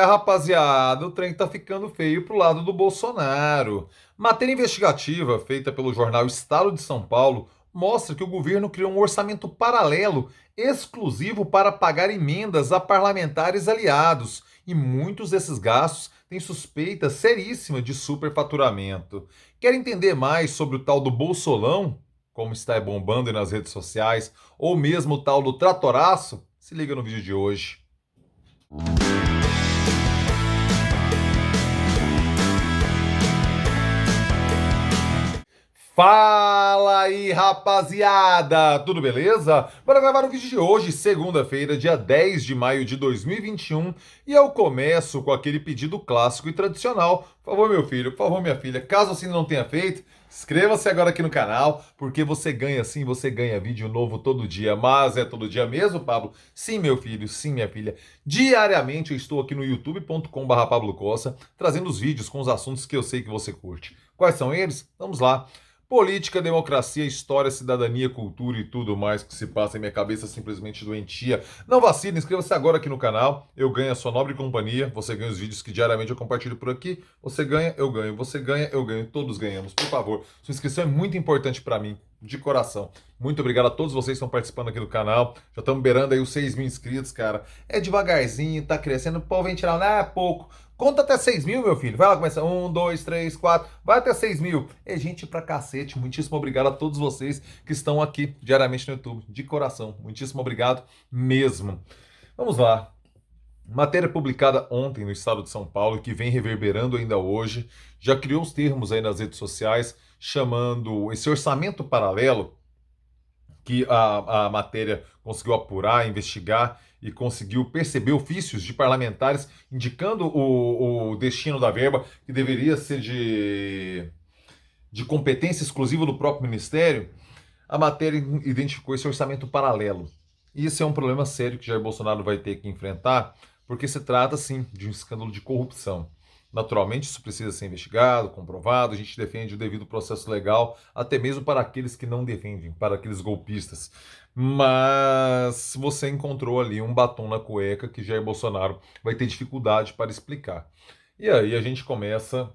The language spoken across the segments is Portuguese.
Rapaziada, o trem tá ficando feio pro lado do Bolsonaro. Matéria investigativa feita pelo jornal Estado de São Paulo mostra que o governo criou um orçamento paralelo exclusivo para pagar emendas a parlamentares aliados. E muitos desses gastos têm suspeita seríssima de superfaturamento. Quer entender mais sobre o tal do Bolsolão, como está bombando aí nas redes sociais, ou mesmo o tal do tratoraço? Se liga no vídeo de hoje. Fala aí, rapaziada! Tudo beleza? Bora gravar o vídeo de hoje, segunda-feira, dia 10 de maio de 2021, e eu começo com aquele pedido clássico e tradicional. Por favor, meu filho, por favor, minha filha, caso você ainda não tenha feito, inscreva-se agora aqui no canal, porque você ganha sim, você ganha vídeo novo todo dia. Mas é todo dia mesmo, Pablo? Sim, meu filho, sim, minha filha. Diariamente eu estou aqui no youtube.com/Pablo Cossa, trazendo os vídeos com os assuntos que eu sei que você curte. Quais são eles? Vamos lá. Política, democracia, história, cidadania, cultura e tudo mais que se passa em minha cabeça simplesmente doentia. Não vacile, inscreva-se agora aqui no canal. Eu ganho a sua nobre companhia. Você ganha os vídeos que diariamente eu compartilho por aqui. Você ganha, eu ganho. Você ganha, eu ganho. Todos ganhamos. Por favor, sua inscrição é muito importante para mim, de coração. Muito obrigado a todos vocês que estão participando aqui do canal. Já estamos beirando aí os 6 mil inscritos, cara. É devagarzinho, tá crescendo. O povo vem tirar, é pouco. Conta até 6 mil, meu filho. Vai lá, começa. 1, 2, 3, 4. Vai até 6 mil. É gente pra cacete. Muitíssimo obrigado a todos vocês que estão aqui diariamente no YouTube. De coração. Muitíssimo obrigado mesmo. Vamos lá. Matéria publicada ontem no Estado de São Paulo, que vem reverberando ainda hoje, já criou os termos aí nas redes sociais, chamando esse orçamento paralelo que a matéria conseguiu apurar, investigar e conseguiu perceber ofícios de parlamentares indicando o destino da verba, que deveria ser de competência exclusiva do próprio Ministério. A matéria identificou esse orçamento paralelo. E isso é um problema sério que Jair Bolsonaro vai ter que enfrentar, porque se trata, sim, de um escândalo de corrupção. Naturalmente, isso precisa ser investigado, comprovado. A gente defende o devido processo legal, até mesmo para aqueles que não defendem, para aqueles golpistas. Mas você encontrou ali um batom na cueca que Jair Bolsonaro vai ter dificuldade para explicar. E aí a gente começa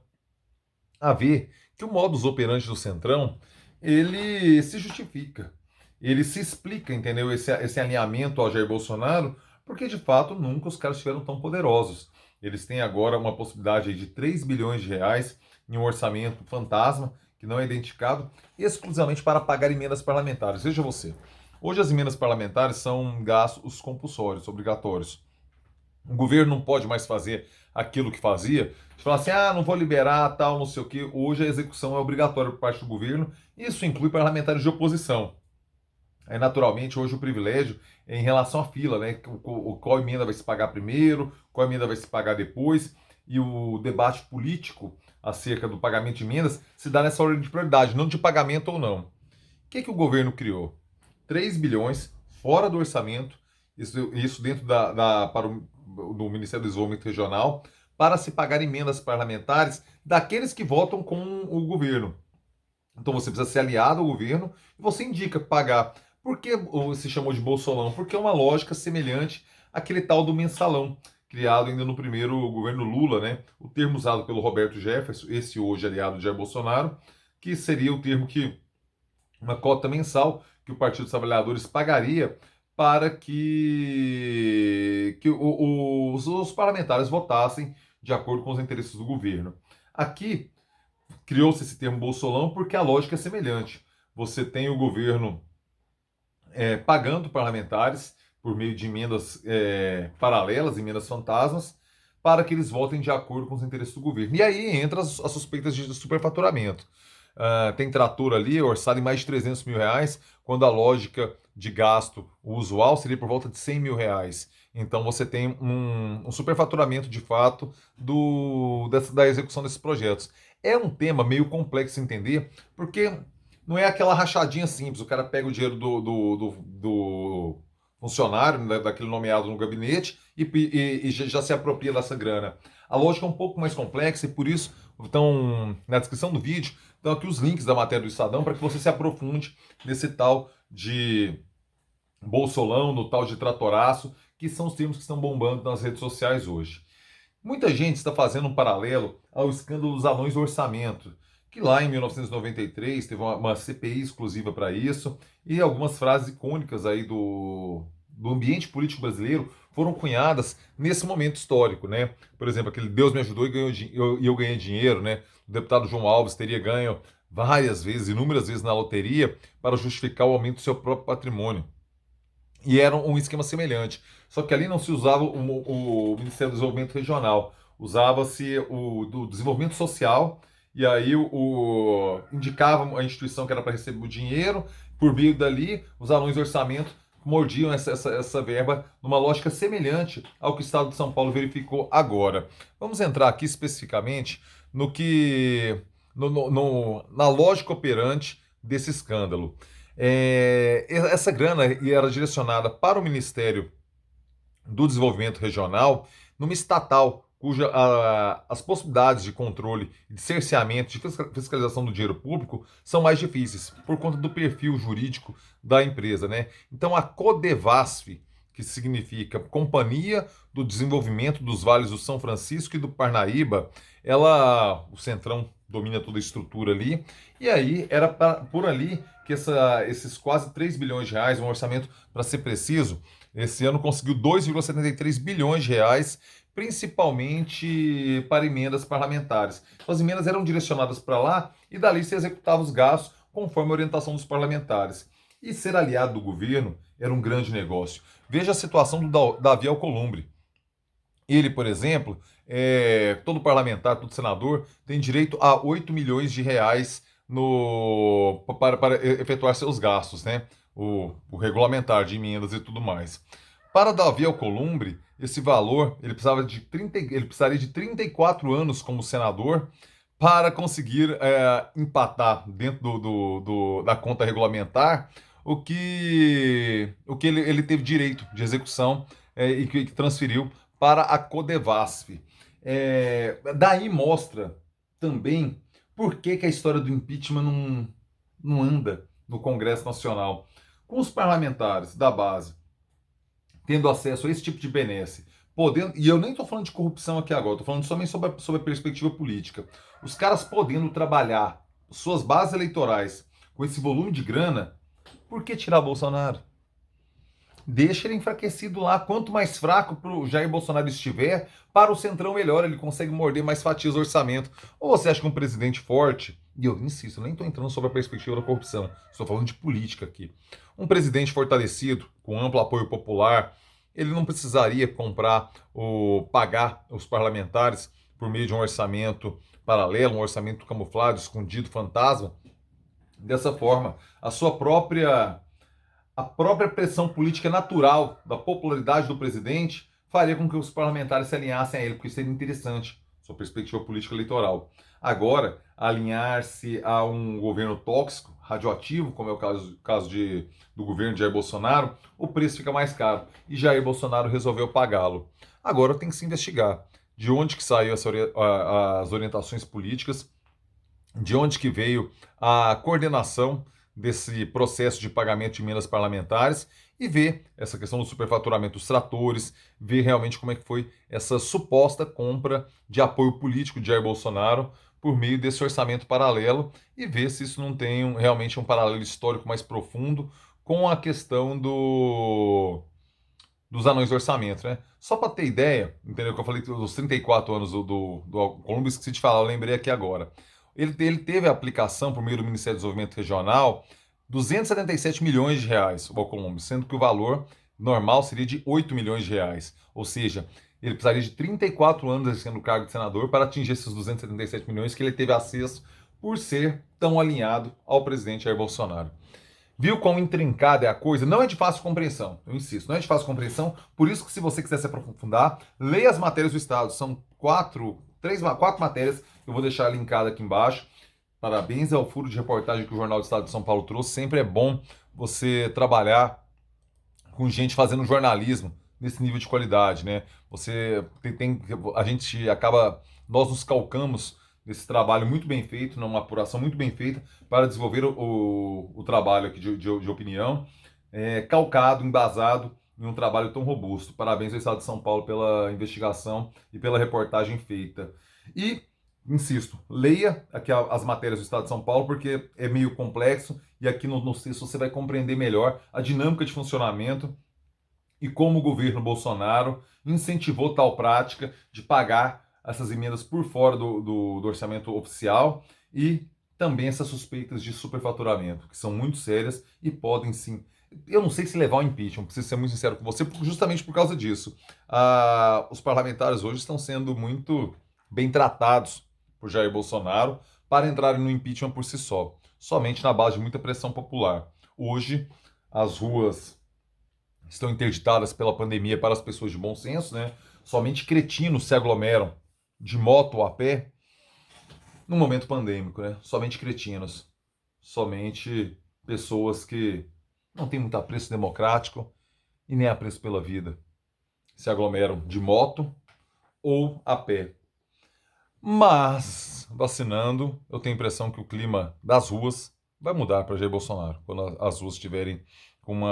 a ver que o modus operandi do Centrão, ele se justifica. Ele se explica, entendeu? Esse alinhamento ao Jair Bolsonaro, porque de fato nunca os caras estiveram tão poderosos. Eles têm agora uma possibilidade aí de 3 bilhões de reais em um orçamento fantasma, que não é identificado, exclusivamente para pagar emendas parlamentares. Veja você, hoje as emendas parlamentares são gastos compulsórios, obrigatórios. O governo não pode mais fazer aquilo que fazia, de falar assim, não vou liberar, tal, não sei o quê. Hoje a execução é obrigatória por parte do governo, isso inclui parlamentares de oposição. Aí, naturalmente, hoje o privilégio é em relação à fila, né? Qual emenda vai se pagar primeiro, qual emenda vai se pagar depois, e o debate político acerca do pagamento de emendas se dá nessa ordem de prioridade, não de pagamento ou não. O que o governo criou? 3 bilhões fora do orçamento, isso dentro para do Ministério do Desenvolvimento Regional, para se pagar emendas parlamentares daqueles que votam com o governo. Então você precisa ser aliado ao governo e você indica pagar. Por que se chamou de Bolsolão? Porque é uma lógica semelhante àquele tal do mensalão, criado ainda no primeiro governo Lula, né? O termo usado pelo Roberto Jefferson, esse hoje aliado de Jair Bolsonaro, que seria o termo que uma cota mensal que o Partido dos Trabalhadores pagaria para que os parlamentares votassem de acordo com os interesses do governo. Aqui criou-se esse termo Bolsolão porque a lógica é semelhante. Você tem o governo pagando parlamentares por meio de emendas paralelas, emendas fantasmas, para que eles votem de acordo com os interesses do governo. E aí entra as suspeitas de superfaturamento. Tem trator ali orçado em mais de 300 mil reais, quando a lógica de gasto usual seria por volta de 100 mil reais. Então você tem um superfaturamento de fato da execução desses projetos. É um tema meio complexo de entender, porque não é aquela rachadinha simples, o cara pega o dinheiro do funcionário, né, daquele nomeado no gabinete, e já se apropria dessa grana. A lógica é um pouco mais complexa e por isso estão na descrição do vídeo, estão aqui os links da matéria do Estadão para que você se aprofunde nesse tal de bolsolão, no tal de tratoraço, que são os termos que estão bombando nas redes sociais hoje. Muita gente está fazendo um paralelo ao escândalo dos anões do orçamento, que lá em 1993 teve uma CPI exclusiva para isso, e algumas frases icônicas aí do ambiente político brasileiro foram cunhadas nesse momento histórico, né? Por exemplo, aquele Deus me ajudou e eu ganhei dinheiro, né? O deputado João Alves teria ganho várias vezes, inúmeras vezes na loteria, para justificar o aumento do seu próprio patrimônio. E era um esquema semelhante. Só que ali não se usava o Ministério do Desenvolvimento Regional, usava-se o do Desenvolvimento Social, e aí indicava a instituição que era para receber o dinheiro, por meio dali, os anões do orçamento mordiam essa verba numa lógica semelhante ao que o Estado de São Paulo verificou agora. Vamos entrar aqui especificamente no que na lógica operante desse escândalo. Essa grana era direcionada para o Ministério do Desenvolvimento Regional, numa estatal as possibilidades de controle, de cerceamento, de fiscalização do dinheiro público são mais difíceis, por conta do perfil jurídico da empresa, né? Então, a Codevasf, que significa Companhia do Desenvolvimento dos Vales do São Francisco e do Parnaíba, o Centrão domina toda a estrutura ali, e aí era por ali que esses quase 3 bilhões de reais, um orçamento, para ser preciso, esse ano conseguiu 2,73 bilhões de reais, principalmente para emendas parlamentares. Então, as emendas eram direcionadas para lá e dali se executava os gastos conforme a orientação dos parlamentares. E ser aliado do governo era um grande negócio. Veja a situação do Davi Alcolumbre. Ele, por exemplo, todo parlamentar, todo senador tem direito a 8 milhões de reais para efetuar seus gastos, né? O regulamentar de emendas e tudo mais. Para Davi Alcolumbre, esse valor, ele precisaria de 34 anos como senador para conseguir empatar dentro da conta regulamentar o que ele teve direito de execução e que transferiu para a Codevasf. Daí mostra também por que a história do impeachment não anda no Congresso Nacional. Com os parlamentares da base tendo acesso a esse tipo de benesse, podendo, e eu nem estou falando de corrupção aqui agora, estou falando somente sobre a perspectiva política. Os caras podendo trabalhar suas bases eleitorais com esse volume de grana, por que tirar Bolsonaro? Deixa ele enfraquecido lá. Quanto mais fraco o Jair Bolsonaro estiver, para o Centrão melhor, ele consegue morder mais fatias do orçamento. Ou você acha que um presidente forte, e eu insisto, eu nem estou entrando sobre a perspectiva da corrupção, estou falando de política aqui. Um presidente fortalecido, com amplo apoio popular, ele não precisaria pagar os parlamentares por meio de um orçamento paralelo, um orçamento camuflado, escondido, fantasma. Dessa forma, a própria pressão política natural da popularidade do presidente faria com que os parlamentares se alinhassem a ele, porque isso seria interessante, sua perspectiva política eleitoral. Agora, alinhar-se a um governo tóxico, radioativo, como é o caso do governo de Jair Bolsonaro, o preço fica mais caro. E Jair Bolsonaro resolveu pagá-lo. Agora tem que se investigar de onde que saiu as orientações políticas, de onde que veio a coordenação desse processo de pagamento de emendas parlamentares e ver essa questão do superfaturamento dos tratores, ver realmente como é que foi essa suposta compra de apoio político de Jair Bolsonaro por meio desse orçamento paralelo e ver se isso não tem realmente um paralelo histórico mais profundo com a questão dos anões do orçamento, né? Só para ter ideia, entendeu? Que eu falei dos 34 anos do Colombo, esqueci de falar, eu lembrei aqui agora. Ele teve a aplicação por meio do Ministério do Desenvolvimento Regional 277 milhões de reais, o Alcolumbre, sendo que o valor normal seria de 8 milhões de reais. Ou seja, ele precisaria de 34 anos exercendo o cargo de senador para atingir esses 277 milhões que ele teve acesso por ser tão alinhado ao presidente Jair Bolsonaro. Viu quão intrincada é a coisa? Não é de fácil compreensão, eu insisto, não é de fácil compreensão, por isso que se você quiser se aprofundar, leia as matérias do Estado, são quatro matérias, eu vou deixar linkada aqui embaixo. Parabéns ao furo de reportagem que o Jornal do Estado de São Paulo trouxe, sempre é bom você trabalhar com gente fazendo jornalismo nesse nível de qualidade, né? A gente acaba, nós nos calcamos nesse trabalho muito bem feito, numa apuração muito bem feita, para desenvolver o trabalho aqui de opinião, calcado, embasado em um trabalho tão robusto. Parabéns ao Estado de São Paulo pela investigação e pela reportagem feita. E, insisto, leia aqui as matérias do Estado de São Paulo, porque é meio complexo, e aqui no texto você vai compreender melhor a dinâmica de funcionamento e como o governo Bolsonaro incentivou tal prática de pagar essas emendas por fora do orçamento oficial e também essas suspeitas de superfaturamento, que são muito sérias e podem sim. Eu não sei se levar ao impeachment, preciso ser muito sincero com você, justamente por causa disso. Os parlamentares hoje estão sendo muito bem tratados por Jair Bolsonaro para entrarem no impeachment por si só, somente na base de muita pressão popular. Hoje, as ruas estão interditadas pela pandemia para as pessoas de bom senso, né? Somente cretinos se aglomeram de moto ou a pé no momento pandêmico, né? Somente cretinos, somente pessoas que não têm muito apreço democrático e nem apreço pela vida se aglomeram de moto ou a pé. Mas, vacinando, eu tenho a impressão que o clima das ruas vai mudar para Jair Bolsonaro. Quando as ruas estiverem com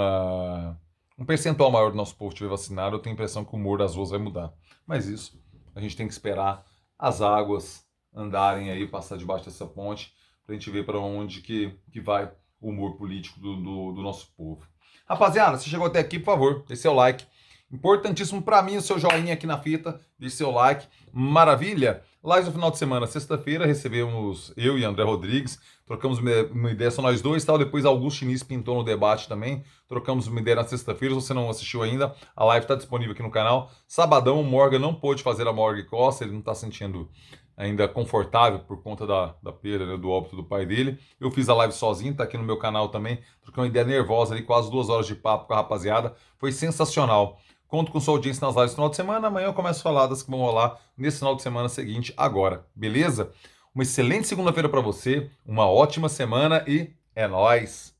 um percentual maior do nosso povo estiver vacinado, eu tenho a impressão que o humor das ruas vai mudar. Mas isso, a gente tem que esperar as águas andarem aí, passar debaixo dessa ponte, para a gente ver para onde que vai o humor político do nosso povo. Rapaziada, se chegou até aqui, por favor, deixe seu like. Importantíssimo para mim o seu joinha aqui na fita, deixe seu like. Maravilha? Live no final de semana, sexta-feira, recebemos eu e André Rodrigues, trocamos uma ideia, só nós dois, tal. Depois Augusto Diniz pintou no debate também, trocamos uma ideia na sexta-feira. Se você não assistiu ainda, a live está disponível aqui no canal. Sabadão, o Morgan não pôde fazer a Morgan Costa, ele não está sentindo ainda confortável por conta da perda, né, do óbito do pai dele. Eu fiz a live sozinho, tá aqui no meu canal também, troquei uma ideia nervosa ali, quase 2 horas de papo com a rapaziada, foi sensacional. Conto com sua audiência nas lives no final de semana. Amanhã eu começo a falar das que vão rolar nesse final de semana seguinte, agora. Beleza? Uma excelente segunda-feira para você, uma ótima semana e é nóis!